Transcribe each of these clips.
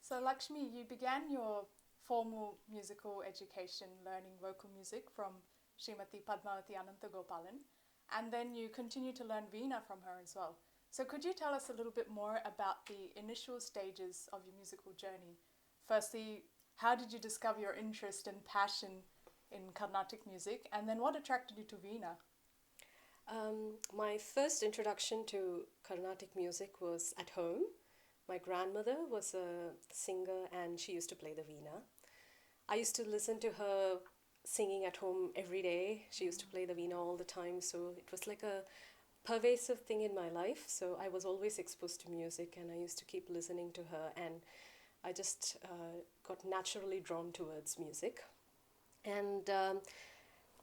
So Lakshmi, you began your formal musical education learning vocal music from Srimati Padmavati Anantagopalan, and then you continue to learn Veena from her as well. So could you tell us a little bit more about the initial stages of your musical journey? Firstly, how did you discover your interest and passion in Carnatic music, and then what attracted you to Veena? My first introduction to Carnatic music was at home. My grandmother was a singer and she used to play the veena. I used to listen to her singing at home every day. She used to play the veena all the time, so it was like a pervasive thing in my life. So I was always exposed to music and I used to keep listening to her, and I just got naturally drawn towards music. And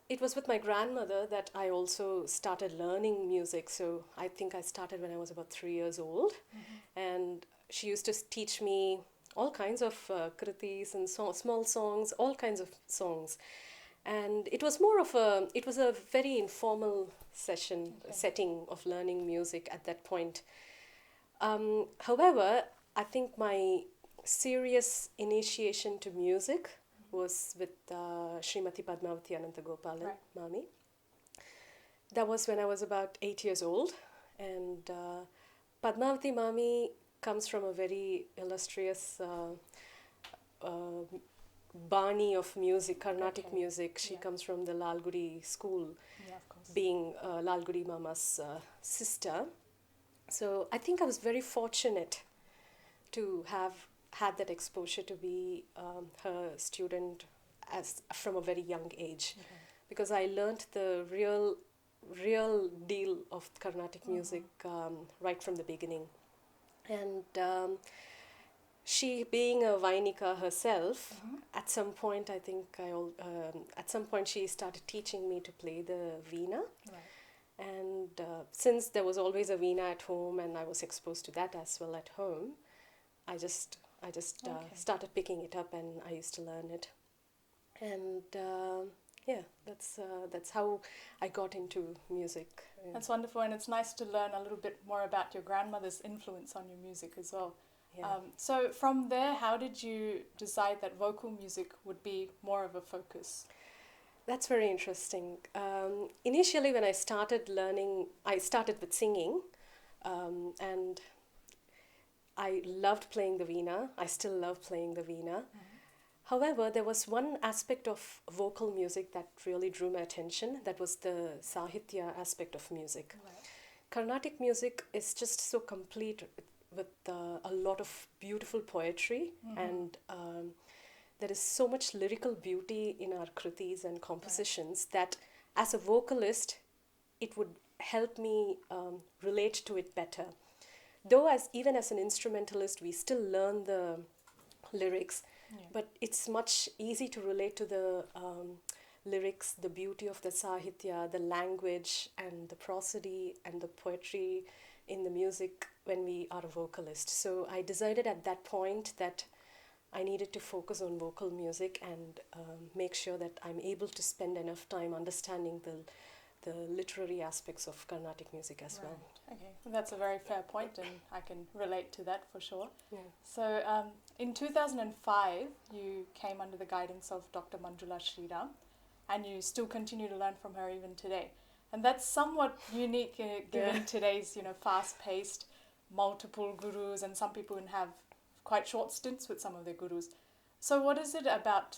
it was with my grandmother that I also started learning music. So I think I started when I was about 3 years old. And she used to teach me all kinds of kritis and small songs, all kinds of songs. And it was a very informal setting of learning music at that point. However, I think my serious initiation to music was with Srimati Padmavati Anantagopalan, Right. Mami. That was when I was about 8 years old. And Padmavati Mami comes from a very illustrious Bani of music, Carnatic Okay. music. She Yeah. comes from the Lalgudi school, Yeah, of course. being Lalgudi Mama's sister. So I think I was very fortunate to have had that exposure to be her student as from a very young age, because I learned the real deal of Carnatic music right from the beginning. And she, being a Vainika herself, at some point I think at some point she started teaching me to play the veena. Right. And since there was always a veena at home and I was exposed to that as well at home, I just Okay. started picking it up and I used to learn it. And yeah, that's how I got into music. Yeah. That's wonderful, and it's nice to learn a little bit more about your grandmother's influence on your music as well. Yeah. So from there, how did you decide that vocal music would be more of a focus? That's very interesting. Initially, when I started learning, I started with singing, and I loved playing the veena. I still love playing the veena. However, there was one aspect of vocal music that really drew my attention. That was the Sahitya aspect of music. Right. Carnatic music is just so complete with a lot of beautiful poetry, and there is so much lyrical beauty in our kritis and compositions that as a vocalist, it would help me relate to it better. Though as even as an instrumentalist, we still learn the lyrics, Yeah. but it's much easy to relate to the lyrics, the beauty of the sahitya, the language and the prosody and the poetry in the music when we are a vocalist. So I decided at that point that I needed to focus on vocal music and make sure that I'm able to spend enough time understanding the literary aspects of Carnatic music as well. Right. Okay. Well, that's a very fair point, and I can relate to that for sure. Yeah. So in 2005, you came under the guidance of Dr. Manjula Sriram, and you still continue to learn from her even today. And that's somewhat unique given Yeah. today's, fast-paced, multiple gurus, and some people even have quite short stints with some of their gurus. So what is it about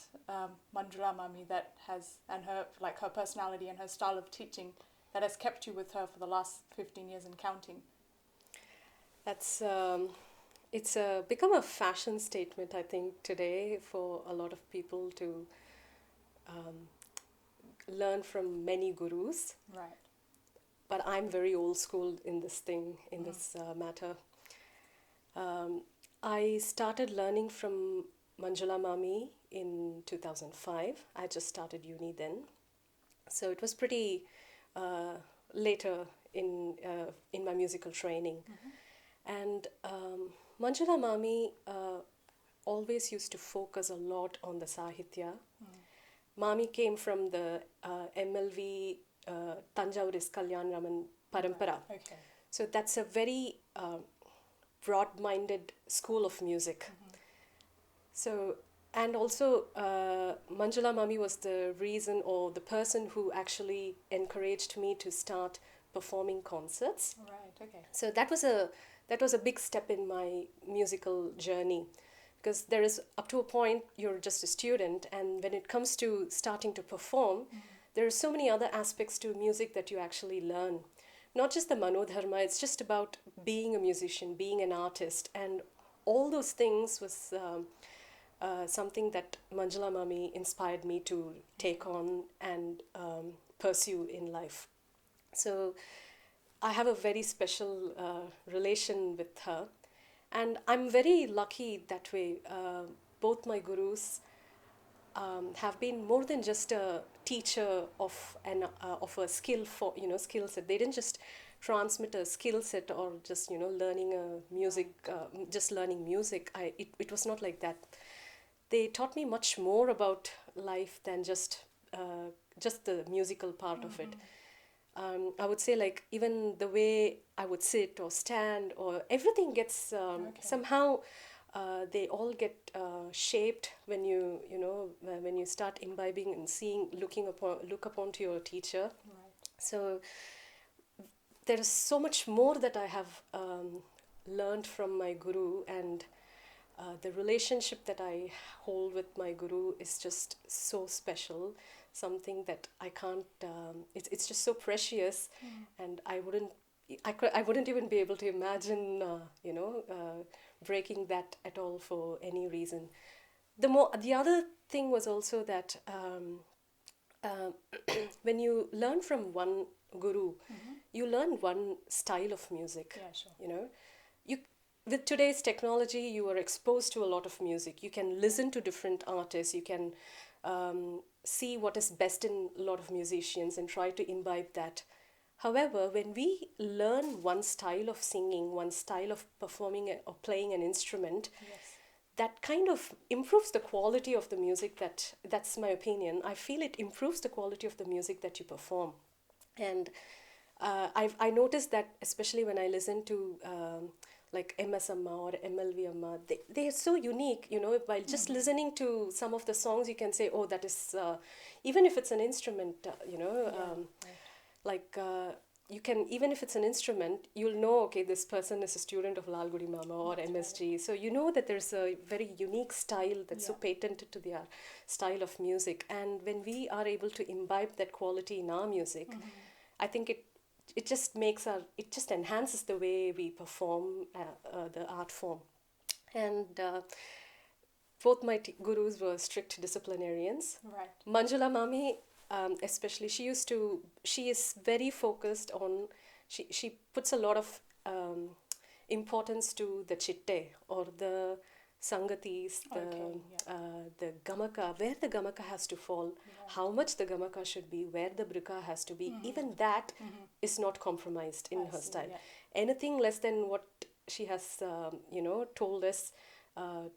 Manjula Mami that has, and her personality and her style of teaching, that has kept you with her for the last 15 years and counting? That's it's become a fashion statement, I think, today for a lot of people to learn from many gurus. Right. But I'm very old school in this thing, in this matter. I started learning from Manjula Mami in 2005. I just started uni then. So it was pretty later in my musical training. And Manjula Mami always used to focus a lot on the Sahitya. Mami came from the MLV Tanjauris Kalyan Raman Parampara. Okay. So that's a very broad-minded school of music. So, and also Manjula Mami was the reason or the person who actually encouraged me to start performing concerts. Right. Okay. So that was a big step in my musical journey, because there is up to a point you're just a student, and when it comes to starting to perform, there are so many other aspects to music that you actually learn. Not just the manodharma, it's just about being a musician, being an artist, and all those things was something that Manjula Mami inspired me to take on and pursue in life. So I have a very special relation with her, and I'm very lucky that way. Both my gurus have been more than just a teacher of a skill for skill set. They didn't just transmit a skill set or just learning a music, just learning music. It was not like that. They taught me much more about life than just the musical part of it. I would say, like, even the way I would sit or stand or everything gets somehow they all get shaped when when you start imbibing and look upon to your teacher. Right. So there is so much more that I have learned from my guru, and the relationship that I hold with my guru is just so special, something that I can't, it's just so precious, and I wouldn't even be able to imagine, breaking that at all for any reason. The other thing was also that uh, when you learn from one guru, you learn one style of music. Yeah, sure. You with today's technology, you are exposed to a lot of music. You can listen to different artists. You can see what is best in a lot of musicians and try to imbibe that. However, when we learn one style of singing, one style of performing or playing an instrument, Yes. that kind of improves the quality of the music. That's my opinion. I feel it improves the quality of the music that you perform. And I noticed that, especially when I listen to like MS Amma or MLV Amma, they are so unique. While just listening to some of the songs, you can say, oh, that is, even if it's an instrument, Right. like you can, even if it's an instrument, you'll know, okay, this person is a student of Lalgudi Mama or That's MSG. So you know that there's a very unique style that's so Yeah. patented to their style of music. And when we are able to imbibe that quality in our music, I think it just it just enhances the way we perform the art form. And both my gurus were strict disciplinarians. Right. Manjula Mami, especially, she is very focused on, she puts a lot of importance to the chitte or the sangatis, Okay, the gamaka, where the gamaka has to fall, how much the gamaka should be, where the brika has to be. Even that is not compromised in I her see, style. yeah. Anything less than what she has, told us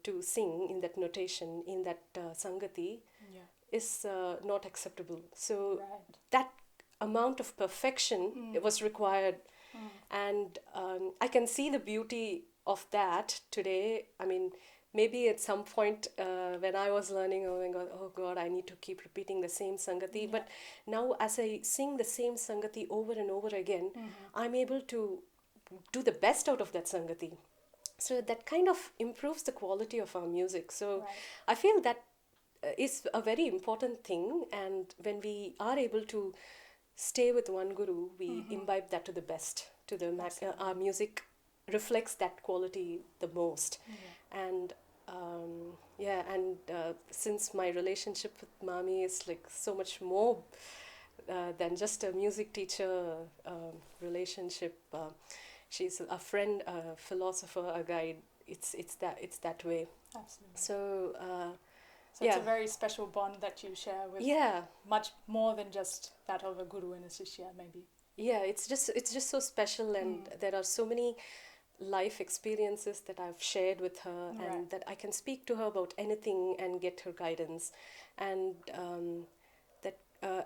to sing in that notation, in that sangati, Yeah. is not acceptable. So Right. that amount of perfection was required, and I can see the beauty of that today. I mean, maybe at some point when I was learning, oh God, I need to keep repeating the same sangati. But now, as I sing the same sangati over and over again, I'm able to do the best out of that sangati. So that kind of improves the quality of our music. So Right. I feel that is a very important thing, and when we are able to stay with one guru, we imbibe that to the best, to the our music reflects that quality the most. And since my relationship with Mami is like so much more than just a music teacher relationship, she's a friend, a philosopher, a guide. It's that way. Absolutely. So So it's a very special bond that you share with yeah, much more than just that of a guru and a shishya, maybe. yeah, it's just so special, and there are so many life experiences that I've shared with her, and Right. that I can speak to her about anything and get her guidance, and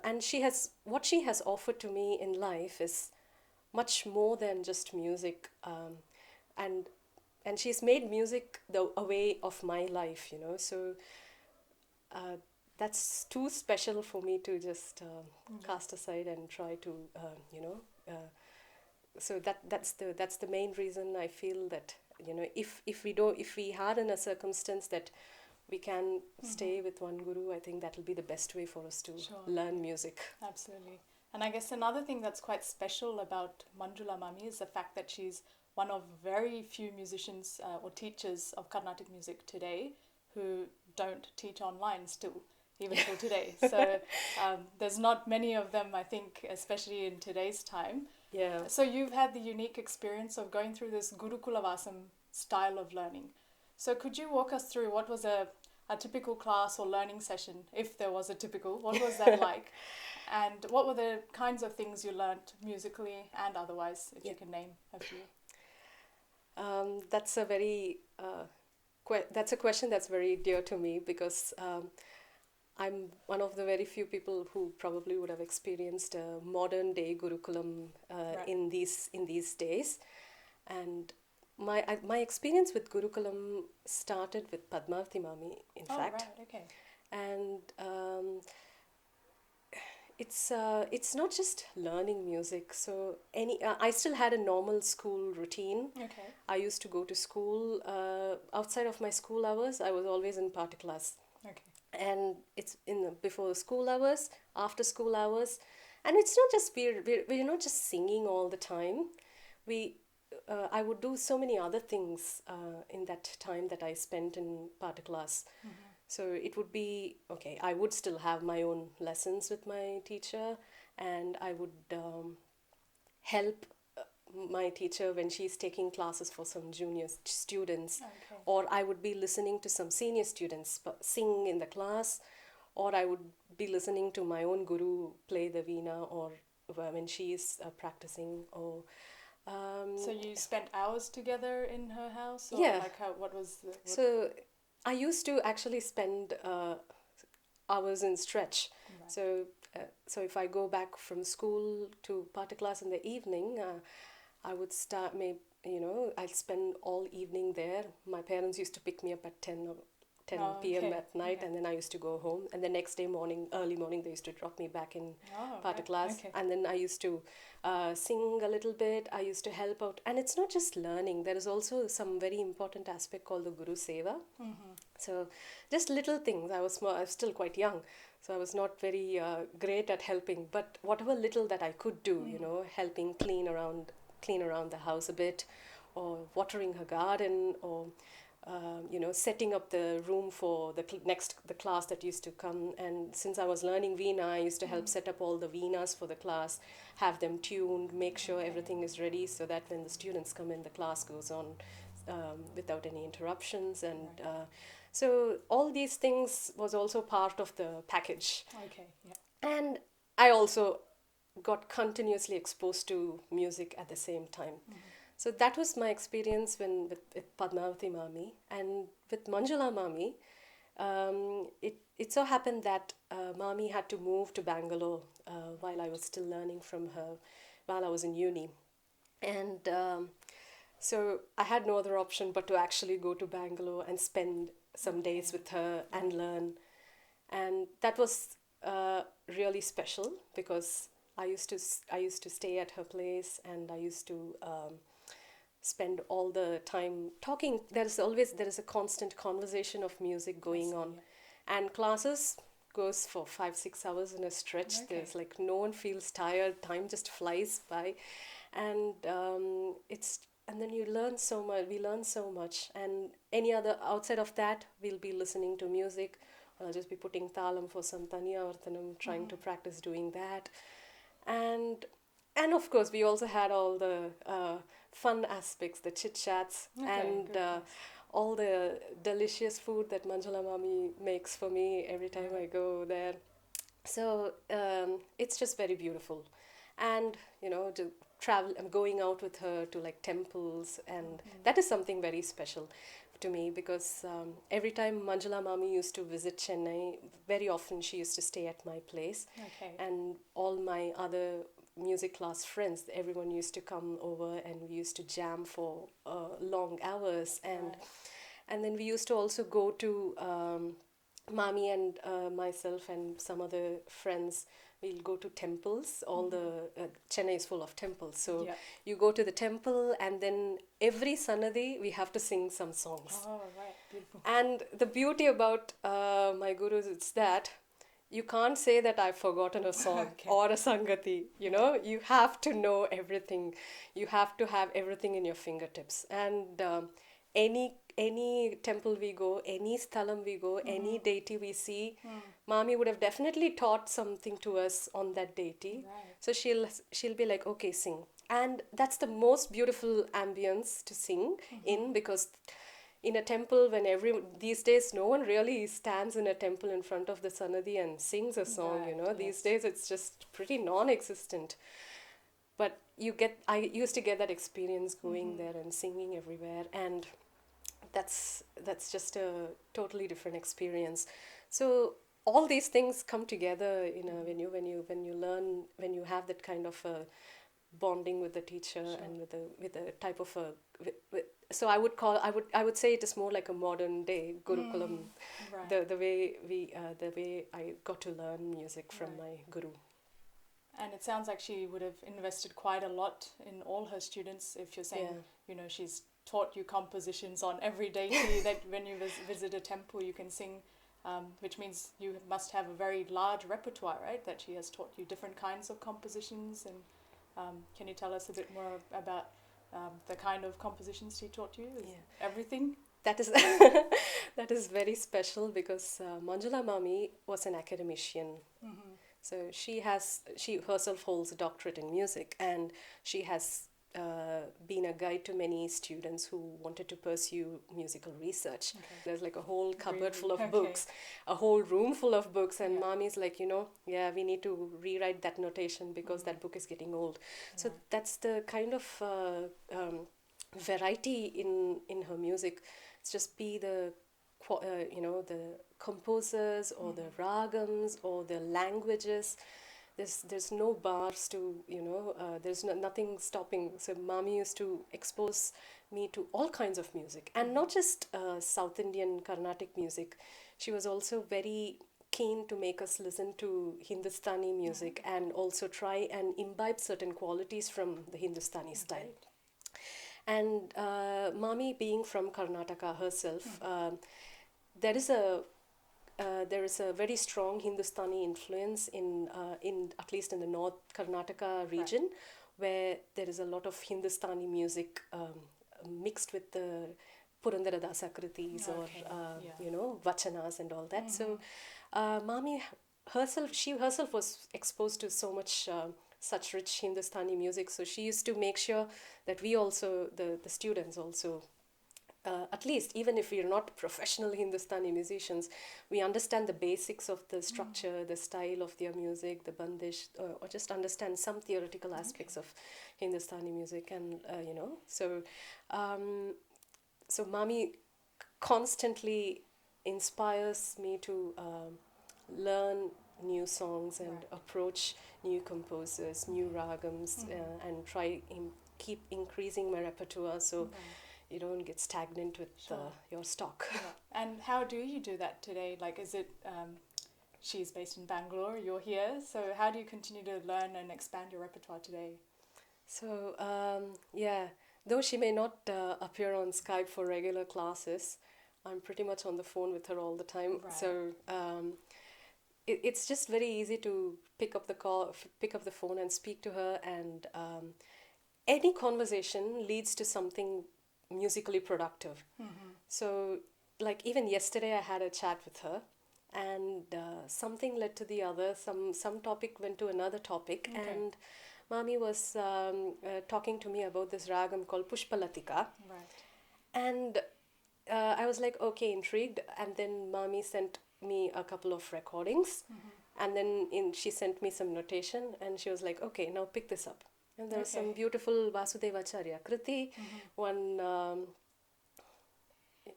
and what she has offered to me in life is much more than just music, and and she's made music a way of my life, you know. So that's too special for me to just cast aside and try to, you know. So that's the main reason I feel that, you know, if we had in a circumstance that we can stay with one guru, I think that will be the best way for us to learn music. Absolutely. And I guess another thing that's quite special about Manjula Mami is the fact that she's one of very few musicians or teachers of Carnatic music today who don't teach online still, even till today. So there's not many of them, I think, especially in today's time. Yeah. So you've had the unique experience of going through this Gurukulavasam style of learning. So could you walk us through what was a typical class or learning session, if there was a typical? What was that like? And what were the kinds of things you learnt musically and otherwise, if you can name a few? That's a very that's a question that's very dear to me, because I'm one of the very few people who probably would have experienced a modern day Gurukulam in these days. And my experience with Gurukulam started with Padmavati Mami, in fact. Right, okay. And it's not just learning music. So I still had a normal school routine. Okay. I used to go to school. Outside of my school hours, I was always in party class. Okay. And it's before school hours, after school hours, and it's not just we're not just singing all the time. I would do so many other things in that time that I spent in party class. So it would be okay. I would still have my own lessons with my teacher, and I would help my teacher when she's taking classes for some junior students. Okay. Or I would be listening to some senior students sing in the class, or I would be listening to my own guru play the veena, or when she is practicing. Or so you spent hours together in her house? Or Yeah. Like what was the... So I used to actually spend hours in stretch. Right. So if I go back from school to party class in the evening, I would start I'd spend all evening there. My parents used to pick me up at 10 p.m. Okay. at night, Okay. and then I used to go home. And the next day early morning, they used to drop me back in party right. class. Okay. And then I used to sing a little bit. I used to help out. And it's not just learning. There is also some very important aspect called the Guru Seva. So just little things. I was still quite young. So I was not very great at helping. But whatever little that I could do, helping clean around the house a bit, or watering her garden, or setting up the room for the class that used to come. And since I was learning veena, I used to help set up all the veenas for the class, have them tuned, make sure everything is ready, so that when the students come in, the class goes on without any interruptions. And so all these things was also part of the package. Okay, yeah. And I also got continuously exposed to music at the same time. So that was my experience with Padmavati Mami. And with Manjula Mami, it so happened that Mami had to move to Bangalore while I was still learning from her, while I was in uni. And so I had no other option but to actually go to Bangalore and spend some days with her and learn. And that was really special, because I used to stay at her place, and I used to spend all the time talking. There is a constant conversation of music going on, and classes goes for 5-6 hours in a stretch. Okay. There's like no one feels tired. Time just flies by, and and then you learn so much. We learn so much, and any other outside of that, we'll be listening to music. I'll just be putting talam for some tanya vartanam, trying to practice doing that. And of course, we also had all the fun aspects, the chit chats, and all the delicious food that Manjula Mami makes for me every time I go there. So it's just very beautiful, and to travel, going out with her to like temples, and that is something very special to me, because every time Manjula Mami used to visit Chennai, very often she used to stay at my place. Okay. And all my other music class friends. Everyone used to come over and we used to jam for long hours. And then we used to also go to Mami and myself and some other friends. We'll go to temples. All the Chennai is full of temples, so you go to the temple, and then every Sanadi we have to sing some songs. Oh, right, beautiful. And the beauty about my gurus is that you can't say that I've forgotten a song or a sangati. You know, you have to know everything. You have to have everything in your fingertips. And any temple we go, any sthalam we go, any deity we see, Mami would have definitely taught something to us on that deity. Right. So she'll be like, okay, sing. And that's the most beautiful ambience to sing in, because in a temple, these days no one really stands in a temple in front of the Sanadi and sings a song, you know. These days it's just pretty non-existent. But I used to get that experience going there and singing everywhere, and that's just a totally different experience. So all these things come together, you know, when you learn, when you have that kind of a bonding with the teacher and with a type of a so I would say it is more like a modern day Gurukulam, the way I got to learn music from my guru. And it sounds like she would have invested quite a lot in all her students. If you're saying, you know, she's taught you compositions on every deity that when you visit a temple you can sing, which means you must have a very large repertoire, right? That she has taught you different kinds of compositions. And can you tell us a bit more about the kind of compositions she taught you? Everything? That is that is very special, because Manjula Mami was an academician. So she herself holds a doctorate in music, and she has been a guide to many students who wanted to pursue musical research. There's like a whole cupboard full of books, a whole room full of books, and Mommy's like, you know, we need to rewrite that notation because that book is getting old. So that's the kind of variety in her music. It's just be the the composers or the ragams or the languages. There's no bars to, there's nothing stopping. So Mami used to expose me to all kinds of music, and not just South Indian Carnatic music. She was also very keen to make us listen to Hindustani music and also try and imbibe certain qualities from the Hindustani style. And Mami being from Karnataka herself, there is a very strong Hindustani influence in at least in the North Karnataka region, where there is a lot of Hindustani music mixed with the Purandaradasa kritis or vachanas and all that. So Mami herself was exposed to so much such rich Hindustani music. So she used to make sure that we also, the students also, at least even if we are not professional Hindustani musicians, we understand the basics of the structure, the style of their music, the bandish, or just understand some theoretical aspects of Hindustani music. And so Mami constantly inspires me to learn new songs and approach new composers, new ragams, and try keep increasing my repertoire, so you don't get stagnant with your stock. And how do you do that today? Like, is it she's based in Bangalore, you're here, so how do you continue to learn and expand your repertoire today? So though she may not appear on Skype for regular classes, I'm pretty much on the phone with her all the time. So it's just very easy to pick up the phone and speak to her, and any conversation leads to something musically productive. So like even yesterday I had a chat with her, and something led to the other, some topic went to another topic, and Mami was talking to me about this ragam called Pushpalatika. And I was like, okay, intrigued. And then Mami sent me a couple of recordings, and then she sent me some notation, and she was like, okay, now pick this up. And there was some beautiful Vasudevacharya Kriti, one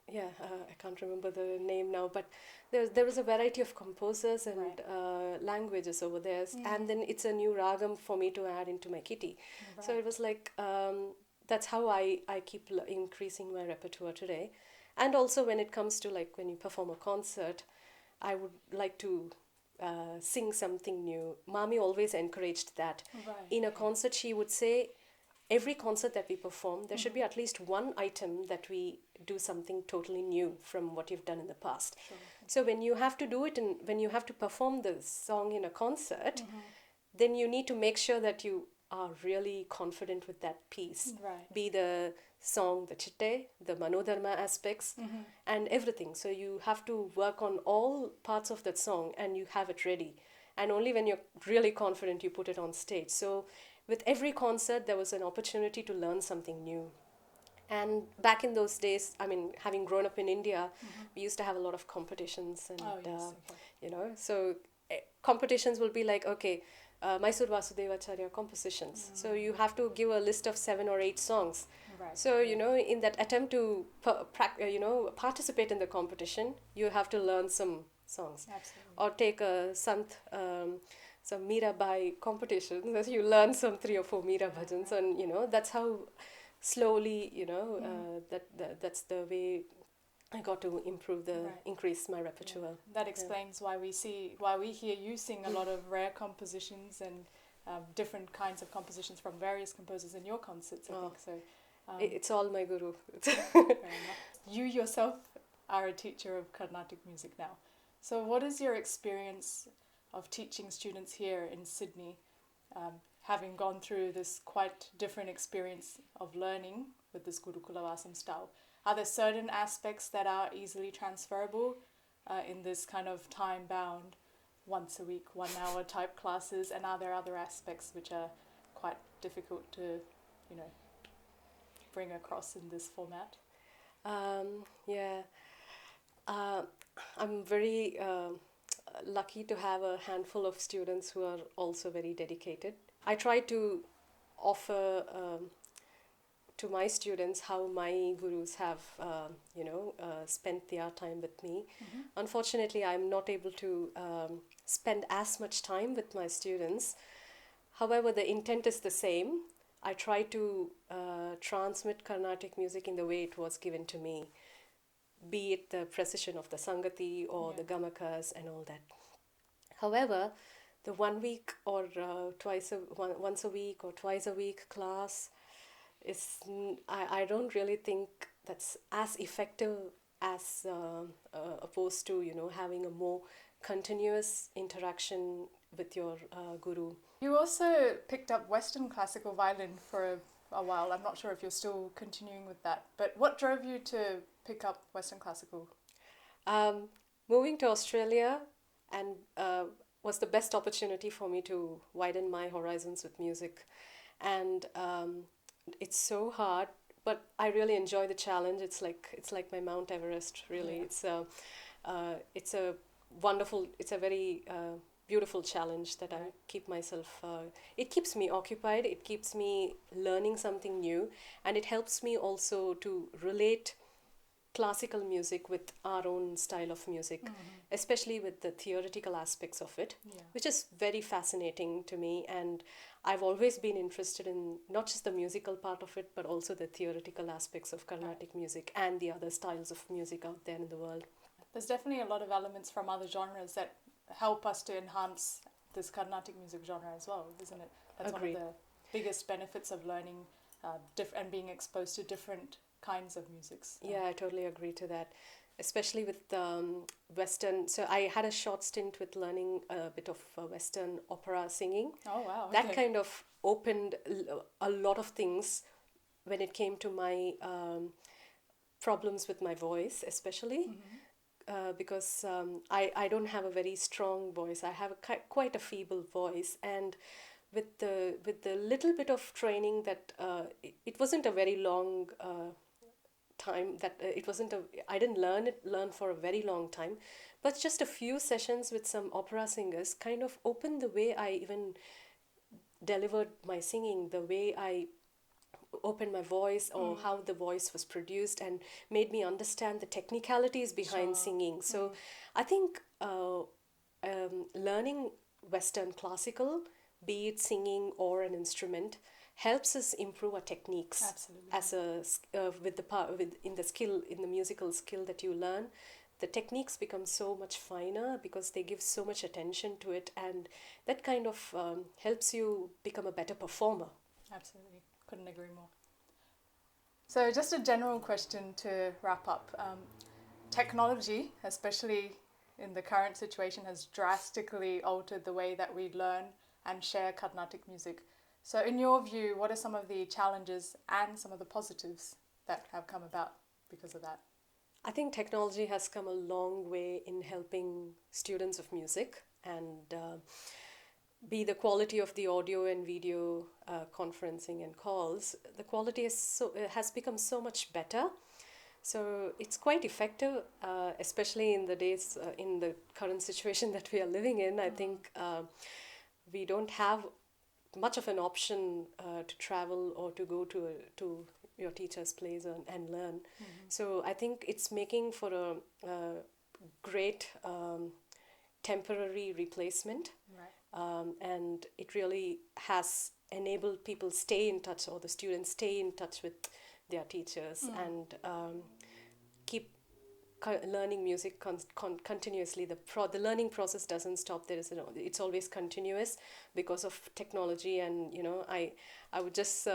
yeah, I can't remember the name now, but there was a variety of composers and Right. languages over there, and then it's a new ragam for me to add into my kitty. So Right. it was like that's how I keep increasing my repertoire today. And also when it comes to like when you perform a concert, I would like to sing something new. Mami always encouraged that. Right. In a Okay. concert, she would say, every concert that we perform, there should be at least one item that we do something totally new from what you've done in the past. Sure. So when you have to do it and when you have to perform the song in a concert, then you need to make sure that you are really confident with that piece. Right. Be the song, the chitte, the manodharma aspects, and everything. So you have to work on all parts of that song and you have it ready. And only when you're really confident, you put it on stage. So with every concert, there was an opportunity to learn something new. And back in those days, I mean, having grown up in India, we used to have a lot of competitions, and Oh yes. Okay. so competitions will be like, okay, Mysore Vasudevacharya compositions. So you have to give a list of 7 or 8 songs. Right. So in that attempt to participate in the competition, you have to learn some songs, Absolutely. or take a sant. Some Mirabai competition that you learn some 3 or 4 Mira bhajans, and that's how slowly that's the way I got to Right. increase my repertoire. That explains why we hear you sing a lot of rare compositions and different kinds of compositions from various composers in your concerts. I Oh. think so. It's all my guru. Fair enough. You yourself are a teacher of Carnatic music now. So, what is your experience of teaching students here in Sydney, having gone through this quite different experience of learning with this Gurukulavasam style? Are there certain aspects that are easily transferable in this kind of time-bound, once a week, 1 hour type classes, and are there other aspects which are quite difficult to, bring across in this format? Yeah, uh, I'm very lucky to have a handful of students who are also very dedicated. I try to offer to my students how my gurus have, spent their time with me. Unfortunately, I'm not able to spend as much time with my students. However, the intent is the same. I try to transmit Carnatic music in the way it was given to me, be it the precision of the Sangati or the Gamakas and all that. However, the 1 week or once a week or twice a week class I don't really think that's as effective as opposed to having a more continuous interaction with your guru. You also picked up Western classical violin for a while. I'm not sure if you're still continuing with that, but what drove you to pick up Western classical? Moving to Australia and was the best opportunity for me to widen my horizons with music, and it's so hard, but I really enjoy the challenge. It's like my Mount Everest, really. It's a wonderful, it's a very beautiful challenge that I keep myself. It keeps me occupied. It keeps me learning something new, and it helps me also to relate classical music with our own style of music, especially with the theoretical aspects of it, which is very fascinating to me. And I've always been interested in not just the musical part of it, but also the theoretical aspects of Carnatic music and the other styles of music out there in the world. There's definitely a lot of elements from other genres that help us to enhance this Carnatic music genre as well, isn't it? That's Agreed. one of the biggest benefits of learning and being exposed to different kinds of musics. Yeah, I totally agree to that. Especially with Western. So I had a short stint with learning a bit of Western opera singing. Oh, wow. That kind of opened a lot of things when it came to my problems with my voice, especially. Because I don't have a very strong voice. I have quite a feeble voice, and with the little bit of training that it wasn't a very long time that it wasn't a I didn't learn for a very long time, but just a few sessions with some opera singers kind of opened the way I even delivered my singing, the way I opened my voice, or how the voice was produced, and made me understand the technicalities behind singing. So I think learning Western classical, be it singing or an instrument, helps us improve our techniques. Absolutely. As a with the in the skill, in the musical skill that you learn, the techniques become so much finer because they give so much attention to it, and that kind of helps you become a better performer. Absolutely. Couldn't agree more. So just a general question to wrap up. Technology, especially in the current situation, has drastically altered the way that we learn and share Carnatic music. So in your view, what are some of the challenges and some of the positives that have come about because of that? I think technology has come a long way in helping students of music, and be the quality of the audio and video conferencing and calls. The quality has become so much better. So it's quite effective, especially in the days, in the current situation that we are living in. I think we don't have much of an option to travel or to go to your teacher's place and learn. So I think it's making for a great temporary replacement. Right. And it really has enabled people stay in touch, or the students stay in touch with their teachers, and keep learning music continuously. The learning process doesn't stop. It's always continuous because of technology. And I would just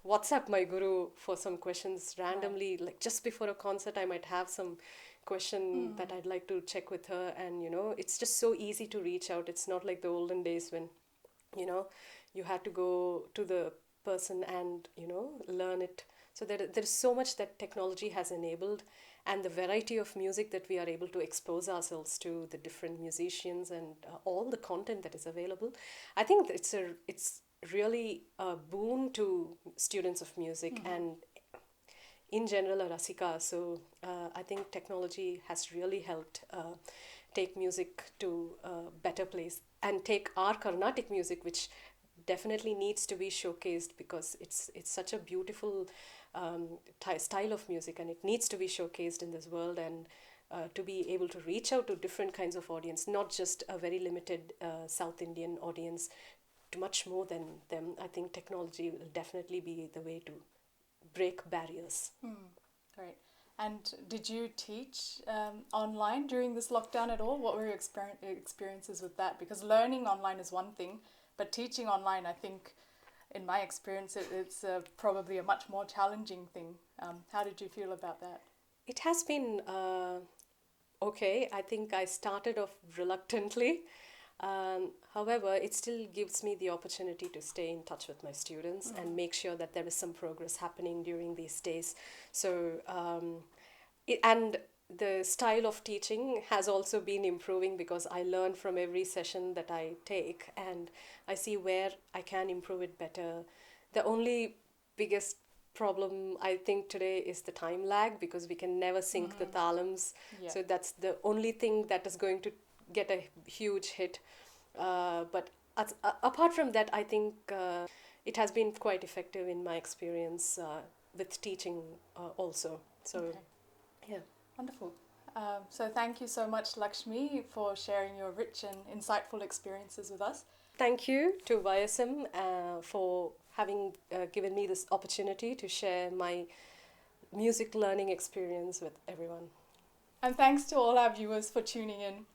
WhatsApp my guru for some questions randomly. Like just before a concert, I might have some question that I'd like to check with her, and it's just so easy to reach out. It's not like the olden days when you had to go to the person and learn it. So there's so much that technology has enabled, and the variety of music that we are able to expose ourselves to, the different musicians, and all the content that is available. I think it's really a boon to students of music and in general a rasika. So I think technology has really helped take music to a better place, and take our Carnatic music, which definitely needs to be showcased, because it's such a beautiful style of music, and it needs to be showcased in this world, and to be able to reach out to different kinds of audience, not just a very limited South Indian audience, to much more than them. I think technology will definitely be the way to break barriers. Great. And did you teach online during this lockdown at all? What were your experiences with that? Because learning online is one thing, but teaching online, I think, in my experience, it's probably a much more challenging thing. How did you feel about that? It has been okay. I think I started off reluctantly. However, it still gives me the opportunity to stay in touch with my students and make sure that there is some progress happening during these days. So, and the style of teaching has also been improving, because I learn from every session that I take, and I see where I can improve it better. The only biggest problem I think today is the time lag, because we can never sync the thalams. Yeah. So that's the only thing that is going to get a huge hit. But apart from that, I think it has been quite effective in my experience with teaching also. So, Okay. yeah. Wonderful. So thank you so much, Lakshmi, for sharing your rich and insightful experiences with us. Thank you to YSM for having given me this opportunity to share my music learning experience with everyone. And thanks to all our viewers for tuning in.